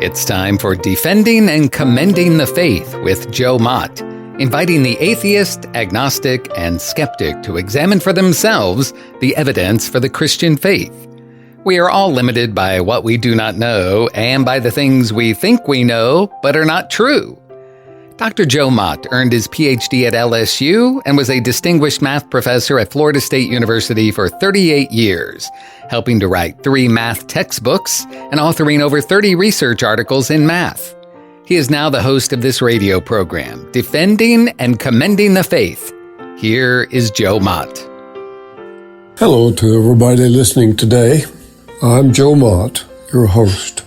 It's time for Defending and Commending the Faith with Joe Mott, inviting the atheist, agnostic, and skeptic to examine for themselves the evidence for the Christian faith. We are all limited by what we do not know and by the things we think we know but are not true. Dr. Joe Mott earned his PhD at LSU and was a distinguished math professor at Florida State University for 38 years, helping to write 3 math textbooks and authoring over 30 research articles in math. He is now the host of this radio program, Defending and Commending the Faith. Here is Joe Mott. Hello to everybody listening today. I'm Joe Mott, your host.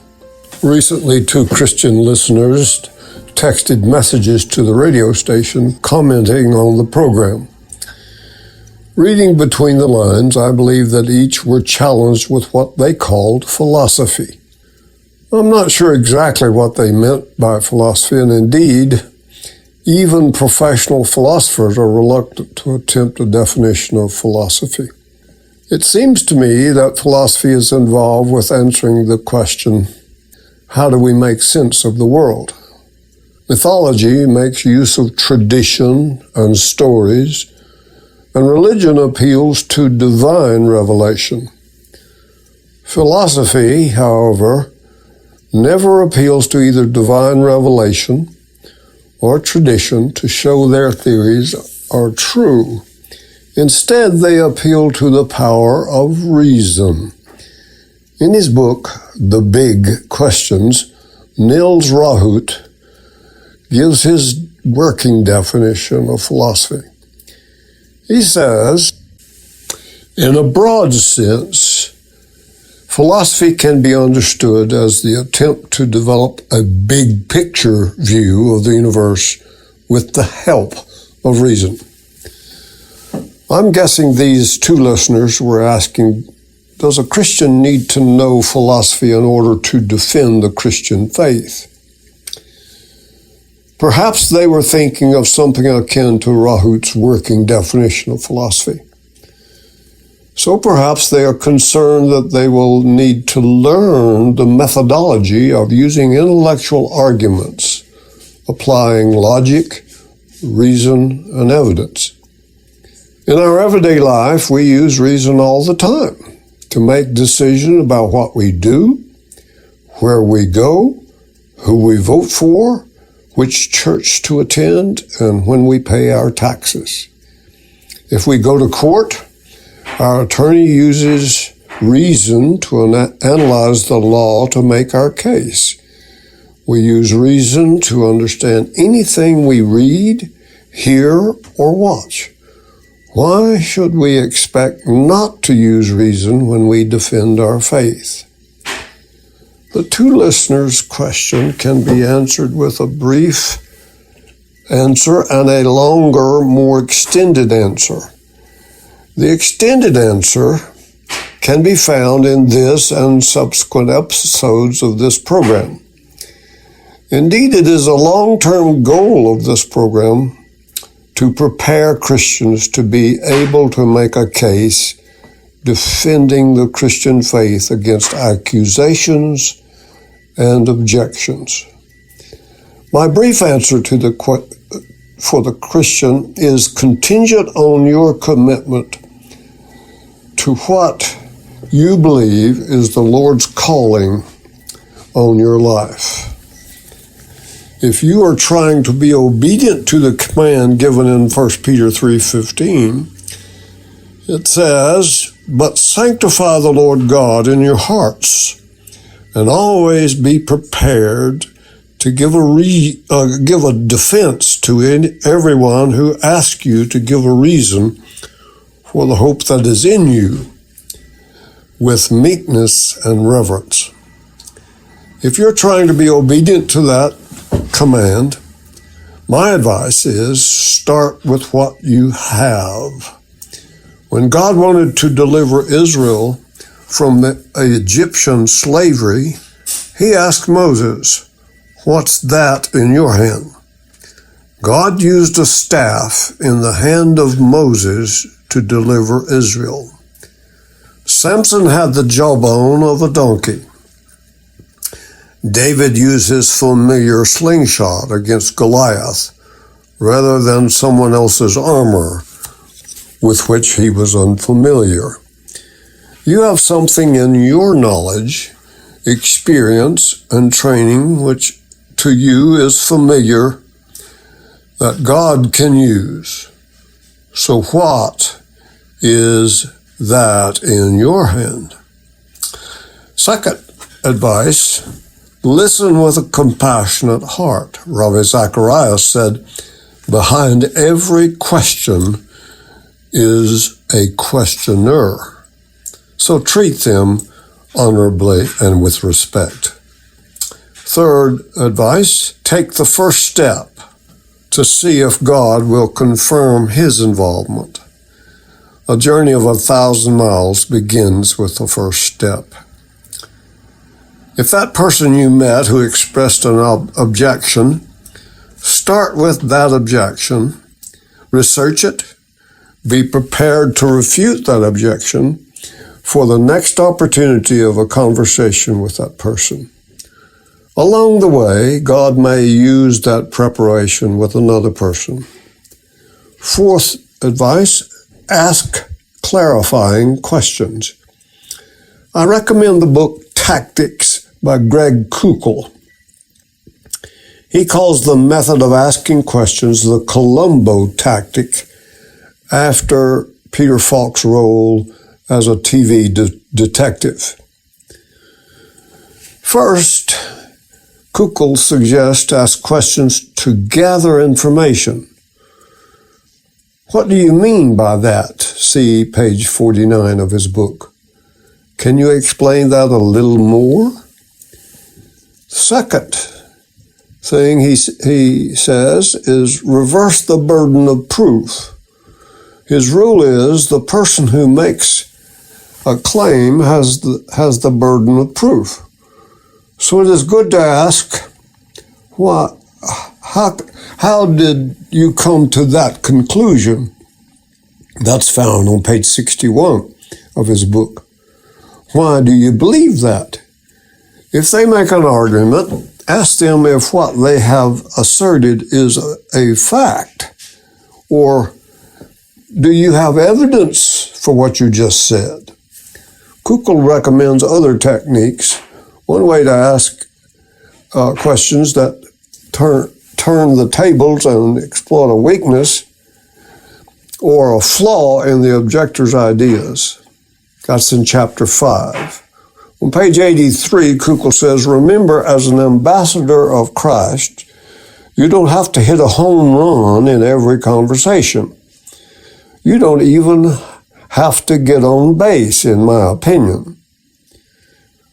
Recently, 2 Christian listeners texted messages to the radio station commenting on the program. Reading between the lines, I believe that each were challenged with what they called philosophy. I'm not sure exactly what they meant by philosophy, and indeed, even professional philosophers are reluctant to attempt a definition of philosophy. It seems to me that philosophy is involved with answering the question, how do we make sense of the world? Mythology makes use of tradition and stories, and religion appeals to divine revelation. Philosophy, however, never appeals to either divine revelation or tradition to show their theories are true. Instead, they appeal to the power of reason. In his book, The Big Questions, Niels Rahout gives his working definition of philosophy. He says, in a broad sense, philosophy can be understood as the attempt to develop a big picture view of the universe with the help of reason. I'm guessing these 2 listeners were asking, does a Christian need to know philosophy in order to defend the Christian faith? Perhaps they were thinking of something akin to Rahout's working definition of philosophy. So perhaps they are concerned that they will need to learn the methodology of using intellectual arguments, applying logic, reason, and evidence. In our everyday life, we use reason all the time to make decisions about what we do, where we go, who we vote for, which church to attend, and when we pay our taxes. If we go to court, our attorney uses reason to analyze the law to make our case. We use reason to understand anything we read, hear, or watch. Why should we expect not to use reason when we defend our faith? The 2 listeners' question can be answered with a brief answer and a longer, more extended answer. The extended answer can be found in this and subsequent episodes of this program. Indeed, it is a long-term goal of this program to prepare Christians to be able to make a case defending the Christian faith against accusations and objections. My brief answer to for the Christian is contingent on your commitment to what you believe is the Lord's calling on your life. If you are trying to be obedient to the command given in 1 Peter 3:15, it says, "But sanctify the Lord God in your hearts, and always be prepared to give a defense to everyone who asks you to give a reason for the hope that is in you, with meekness and reverence." If you're trying to be obedient to that command, my advice is start with what you have. When God wanted to deliver Israel from the Egyptian slavery, he asked Moses, "What's that in your hand?" God used a staff in the hand of Moses to deliver Israel. Samson had the jawbone of a donkey. David used his familiar slingshot against Goliath rather than someone else's armor with which he was unfamiliar. You have something in your knowledge, experience, and training which to you is familiar that God can use. So what is that in your hand? Second advice, listen with a compassionate heart. Ravi Zacharias said, behind every question is a questioner. So treat them honorably and with respect. Third advice, take the first step to see if God will confirm his involvement. A journey of 1,000 miles begins with the first step. If that person you met who expressed an objection, start with that objection, research it, be prepared to refute that objection for the next opportunity of a conversation with that person. Along the way, God may use that preparation with another person. Fourth advice, ask clarifying questions. I recommend the book Tactics by Greg Koukl. He calls the method of asking questions the Columbo tactic after Peter Falk's role as a TV detective. First, Koukl suggests to ask questions to gather information. What do you mean by that? See page 49 of his book. Can you explain that a little more? Second thing he says is reverse the burden of proof. His rule is the person who makes a claim has the burden of proof. So it is good to ask, how did you come to that conclusion? That's found on page 61 of his book. Why do you believe that? If they make an argument, ask them if what they have asserted is a fact, or do you have evidence for what you just said? Koukl recommends other techniques. One way to ask questions that turn the tables and exploit a weakness or a flaw in the objector's ideas. That's in chapter 5. On page 83, Koukl says, remember, as an ambassador of Christ, you don't have to hit a home run in every conversation. You don't even have to get on base, in my opinion.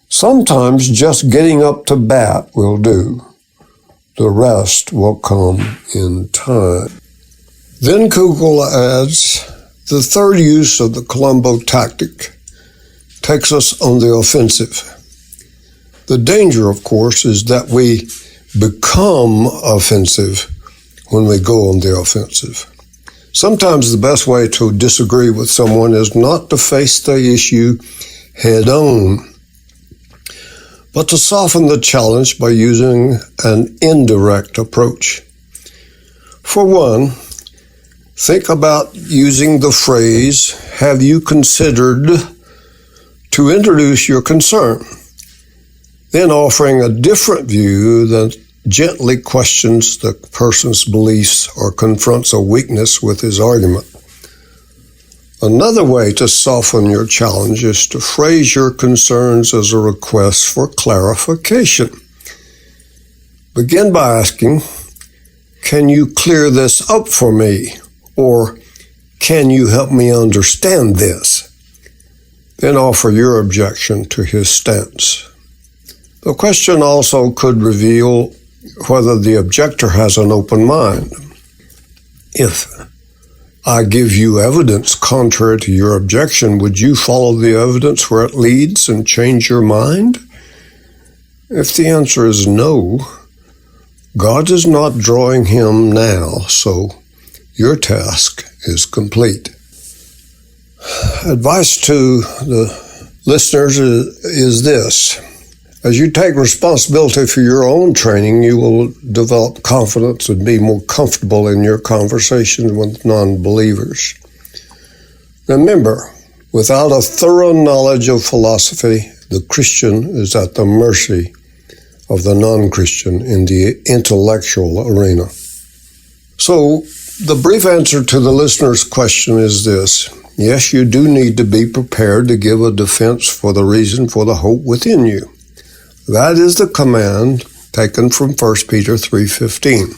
Sometimes just getting up to bat will do. The rest will come in time. Then Koukl adds, the third use of the Columbo tactic takes us on the offensive. The danger, of course, is that we become offensive when we go on the offensive. Sometimes the best way to disagree with someone is not to face the issue head on, but to soften the challenge by using an indirect approach. For one, think about using the phrase, have you considered, to introduce your concern, then offering a different view that gently questions the person's beliefs or confronts a weakness with his argument. Another way to soften your challenge is to phrase your concerns as a request for clarification. Begin by asking, can you clear this up for me? Or can you help me understand this? Then offer your objection to his stance. The question also could reveal whether the objector has an open mind. If I give you evidence contrary to your objection, would you follow the evidence where it leads and change your mind? If the answer is no, God is not drawing him now, so your task is complete. Advice to the listeners is this. As you take responsibility for your own training, you will develop confidence and be more comfortable in your conversations with non-believers. Remember, without a thorough knowledge of philosophy, the Christian is at the mercy of the non-Christian in the intellectual arena. So, the brief answer to the listener's question is this. Yes, you do need to be prepared to give a defense for the reason for the hope within you. That is the command taken from 1 Peter 3:15.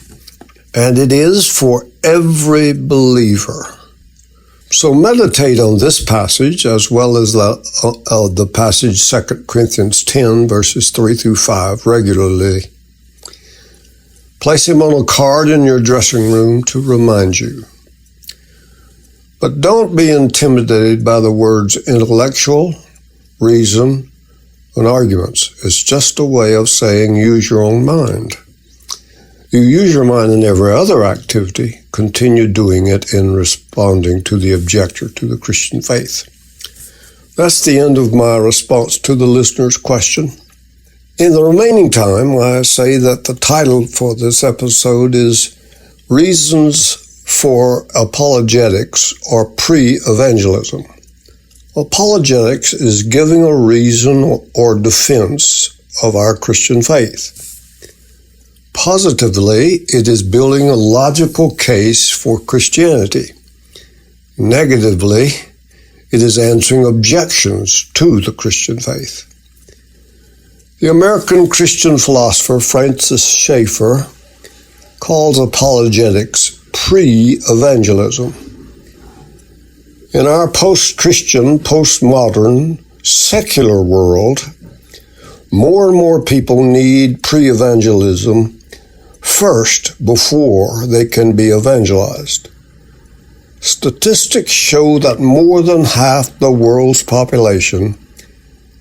And it is for every believer. So meditate on this passage as well as the passage 2 Corinthians 10 verses 3 through 5 regularly. Place him on a card in your dressing room to remind you. But don't be intimidated by the words intellectual, reason, and arguments. It's just a way of saying use your own mind. You use your mind in every other activity. Continue doing it in responding to the objector to the Christian faith. That's the end of my response to the listener's question. In the remaining time, I say that the title for this episode is Reasons for Apologetics or Pre-Evangelism. Apologetics is giving a reason or defense of our Christian faith. Positively, it is building a logical case for Christianity. Negatively, it is answering objections to the Christian faith. The American Christian philosopher Francis Schaeffer calls apologetics pre-evangelism. In our post-Christian, postmodern, secular world, more and more people need pre-evangelism first before they can be evangelized. Statistics show that more than half the world's population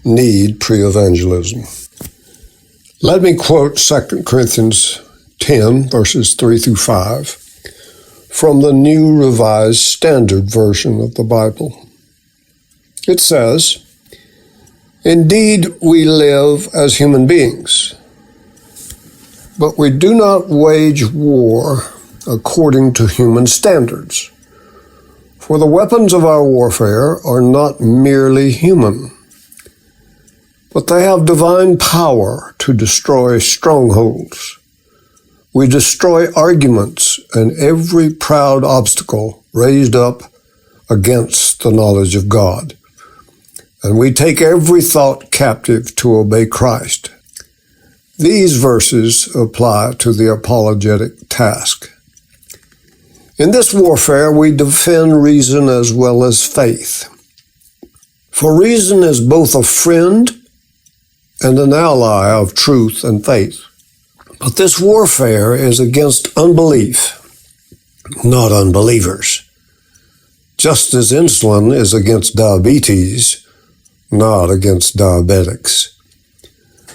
need pre-evangelism. Let me quote 2 Corinthians 10, verses 3 through 5. From the New Revised Standard Version of the Bible. It says, Indeed, we live as human beings, but we do not wage war according to human standards. For the weapons of our warfare are not merely human, but they have divine power to destroy strongholds. We destroy arguments and every proud obstacle raised up against the knowledge of God. And we take every thought captive to obey Christ. These verses apply to the apologetic task. In this warfare, we defend reason as well as faith. For reason is both a friend and an ally of truth and faith. But this warfare is against unbelief, not unbelievers. Just as insulin is against diabetes, not against diabetics.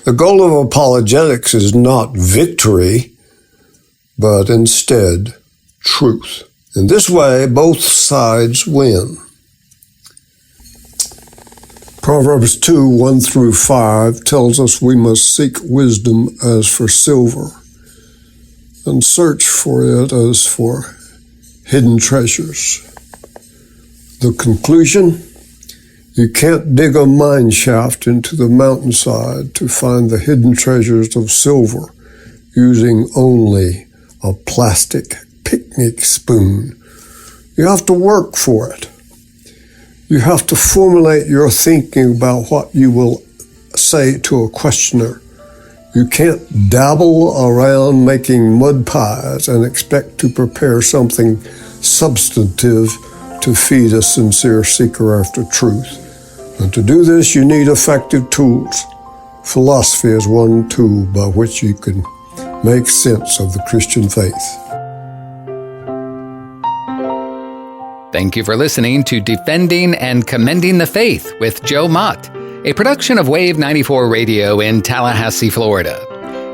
The goal of apologetics is not victory, but instead truth. In this way, both sides win. Proverbs 2, 1 through 5 tells us we must seek wisdom as for silver and search for it as for hidden treasures. The conclusion? You can't dig a mine shaft into the mountainside to find the hidden treasures of silver using only a plastic picnic spoon. You have to work for it. You have to formulate your thinking about what you will say to a questioner. You can't dabble around making mud pies and expect to prepare something substantive to feed a sincere seeker after truth. And to do this, you need effective tools. Philosophy is one tool by which you can make sense of the Christian faith. Thank you for listening to Defending and Commending the Faith with Joe Mott, a production of Wave 94 Radio in Tallahassee, Florida.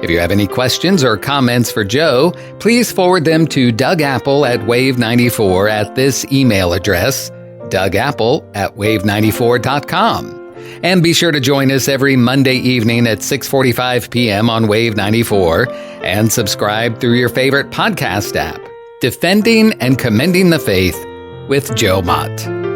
If you have any questions or comments for Joe, please forward them to Doug Apple at Wave94 at this email address, dougapple@wave94.com. And be sure to join us every Monday evening at 6:45 p.m. on Wave 94 and subscribe through your favorite podcast app. Defending and Commending the Faith with Joe Mott.